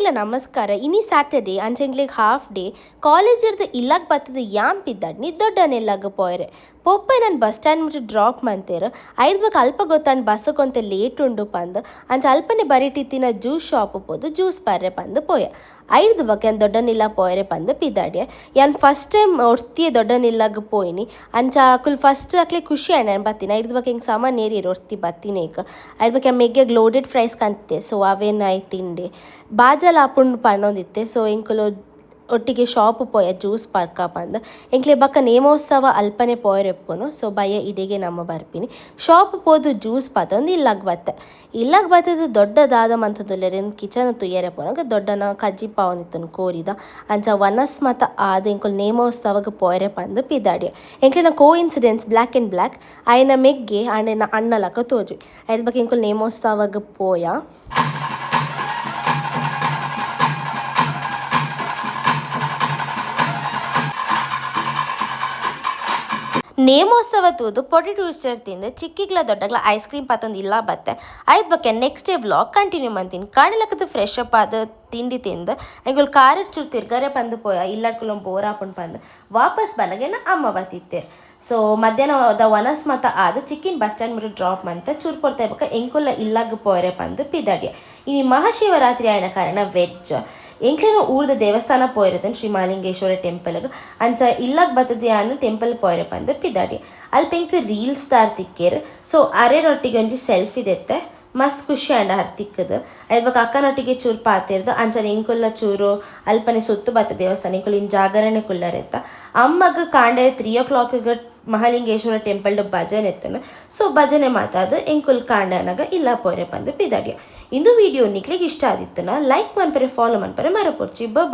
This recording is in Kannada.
ಎಂಕ್ಲ ನಮಸ್ಕಾರ. ಇನಿ ಸ್ಯಾಟರ್ಡೇ ಅಂಚ ಎಂಕ್ಲೆಗ್ ಹಾಫ್ ಡೇ ಕಾಲೇಜರ್ದು ಇಲ್ಲಗ್ ಬತ್ತದ ಯಾಂಪಿದ್ದಾಡ್ ನೀ ದೊಡ್ಡನೆಲ್ಲಾಗ ಪೋಯರೆ ಪೊಪ್ಪೆ ನಾನು ಬಸ್ ಸ್ಟ್ಯಾಂಡ್ ಮುಟ್ಟ ಡ್ರಾಪ್ ಮಂತೇರು ಐದು ಬಕ್ ಅಲ್ಪ ಗೊತ್ತಾಂಡ್ ಬಸ್ ಕೊಂತೆ ಲೇಟ್ ಉಂಡು ಪಂದ್ ಅಂಚ ಅಲ್ಪನೆ ಬರಿಟಿತ್ತಿನ ಜ್ಯೂಸ್ ಶಾಪ್ ಪೋದು ಜ್ಯೂಸ್ ಪರ್ರೆ ಪಂದ್ ಪೋಯ ಐದು ಬಕ್ ಏನು ದೊಡ್ಡನಿಲ್ಲ ಪೋಯರೆ ಪಂದ್ ಪಿದಾಡ್ಯ ಯಾನ್ ಫಸ್ಟ್ ಟೈಮ್ ಒರ್ತಿಯೇ ದೊಡ್ಡನಿಲ್ಲಾಗ ಪೋಯಿನಿ ಅಂಚ ಕುಲ್ ಫಸ್ಟ್ ಅಕ್ಲೆ ಖುಷಿ ಆಯ್ನ ನಾನು ಬತ್ತೀನಿ ಐದು ಬಕ್ ಹೆಂಗೆ ಸಾಮಾನು ಏರಿಯರು ಒರ್ತಿ ಬತ್ತಿನೇಕ ಐದು ಬಕ್ ಮೆಗ್ಗೆ ಲೋಡೆಡ್ ಫ್ರೈಸ್ ಕಂತೆ ಸೊ ಅವೇನಾಯ್ ತಿಂಡಿ ಬಾಜಲ್ ಆಪುಂಡು ಪನ್ನೊಂದಿತ್ತೆ ಸೊ ಎಂಕುಲು ಒಟ್ಟಿಗೆ ಶಾಪ್ ಪೋಯ ಜ್ಯೂಸ್ ಪರ್ಕ ಪಂದ್ ಎಂಕ್ಲೆ ಬಕ್ಕ ನೇಮೋತ್ಸವ ಅಲ್ಪನೆ ಪೋಯರೆಪ್ಪುನು ಸೊ ಬಯ್ಯ ಇಡೆಗೆ ನಮ್ಮ ಬರ್ಪಿನಿ ಶಾಪ್ ಪೋದು ಜ್ಯೂಸ್ ಪತ್ತೊಂದು ಇಲ್ಲಗ್ ಬತ್ತದು ದೊಡ್ಡದಾದ ಮಂತದುಲ್ಲೆರೇನು ಕಿಚನ್ ತುಯ್ಯರೆ ಪೋನಾಗ ದೊಡ್ಡನ ಕಜ್ಜಿ ಪಾವನಿತ್ತನು ಕೋರಿದ ಅಂಚ ವನಸ್ ಮತ ಆದ ಎಂಕುಲು ನೇಮೋತ್ಸವಗ ಪೋಯರೆ ಪಂದ್ ಪಿದಾಡ್ಯ ಎಂಕ್ಲೆನ ಕೋ ಇನ್ಸಿಡೆನ್ಸ್ ಬ್ಲ್ಯಾಕ್ ಆ್ಯಂಡ್ ಬ್ಲ್ಯಾಕ್ ಆಯ್ನ ಮೆಗ್ಗೆ ಆಂಡೆನ ಅಣ್ಣಲಕ ತೋಜು ಐದು ಬಕ್ಕ ಎಂಕುಲು ನೇಮೋತ್ಸವಗ ಪೋಯ ನೇಮೋತ್ಸವ ತೂದು ಪೊಡಿ ಟೂರಿಸ್ಟರ್ ತಿಂದು ಚಿಕ್ಕಿಗ್ಲ ದೊಡ್ಡಗ್ಲ ಐಸ್ ಕ್ರೀಮ್ ಪತ್ತೊಂದು ಇಲ್ಲ ಬತ್ತೆ ಐದು ಬಕ್ಕೆ ನೆಕ್ಸ್ಟ್ ಡೇ ವ್ಲಾಗ್ ಕಂಟಿನ್ಯೂ ಮಾಡ್ತೀನಿ ಕಾಣಿಲಕ್ಕದು ಫ್ರೆಶ್ ಅಪ್ ಆದ ತಿಂಡಿ ತಿಂದು ಎಂಗುಲ್ ಕಾರಿಡ್ ಚೂರು ತಿರ್ಗರೆ ಪಂದು ಪೋಯ ಇಲ್ಲಡ್ಕುಲೊಂದು ಬೋರ್ ಹಾಕೊಂಡು ಪಂದು ವಾಪಸ್ ಬನಗೇನ ಅಮ್ಮ ಬತ್ತಿತ್ತೇರು ಸೊ ಮಧ್ಯಾಹ್ನದ ವನಸ್ ಮತ ಆದ ಚಿಕ್ಕಿನ ಬಸ್ ಸ್ಟ್ಯಾಂಡ್ ಮುಟ್ಟ ಡ್ರಾಪ್ ಮಂತ ಚೂರು ಕೊಡ್ತಾ ಇರ್ಬೇಕ ಎಂಕುಲ್ಲ ಇಲ್ಲಾಗ ಪೋಯರೆ ಪಂದು ಪಿದಾಡ್ಯ ಇನಿ ಮಹಾಶಿವರಾತ್ರಿ ಆಯ್ನ ಕಾರಣ ವೆಜ್ ಎಂಕ್ಲೇನೋ ಊರ್ದ ದೇವಸ್ಥಾನ ಪೋಯಿರತ್ತೇನೆ ಶ್ರೀ ಮಹಾಲಿಂಗೇಶ್ವರ ಟೆಂಪಲ್ಗೆ ಅಂಚ ಇಲ್ಲಾಗ ಬತ್ತದ ಯಾನು ಟೆಂಪಲ್ ಪೋಯರೆ ಪಂದು ಪಿದಾಡಿ ಅಲ್ಲಿ ಪೆಂಕ್ ರೀಲ್ಸ್ ದಾರ್ ತಿಕ್ಕೇರು ಸೊ ಅರೆನೊಟ್ಟಿಗೆ ಒಂಜಿ ಸೆಲ್ಫಿ ದೆತ್ತೆ ಮಸ್ತ್ ಖುಷಿ ಆಂಡ ಹರ್ತಿಕ್ಕದು ಐದು ಬಕ್ಕ ಅಕ್ಕನೊಟ್ಟಿಗೆ ಚೂರು ಪಾತಿರ್ದು ಅಂಚನೆ ಇಂಕುಲ್ಲ ಚೂರು ಅಲ್ಪನೆ ಸುತ್ತು ಬತ್ತ ದೇವಸ್ಥಾನ ಇಂಕುಲ್ ಇನ್ ಜಾಗರಣೆ ಕುಲ್ಲರೆತ್ತ ಅಮ್ಮಗ ಕಾಂಡೆ 3 o'clock ಮಹಾಲಿಂಗೇಶ್ವರ ಟೆಂಪಲ್ಡ್ ಭಜನೆ ಎತ್ತನು ಸೊ ಭಜನೆ ಮಾತಾದ ಎಂಕುಲ್ ಕಾಂಡನಾಗ ಇಲ್ಲ ಪೋರೆ ಪಂದು ಪಿದಾಡ್ಯ ಇಂದು ವಿಡಿಯೋ ನಿಕ್ಲಿಗೆ ಇಷ್ಟ ಆದಿತ್ತನ ಲೈಕ್ ಮನ್ಪರೆ ಫಾಲೋ ಮನ್ಪರೆ ಮರಪೊರ್ಚಿ ಬಾಯ್.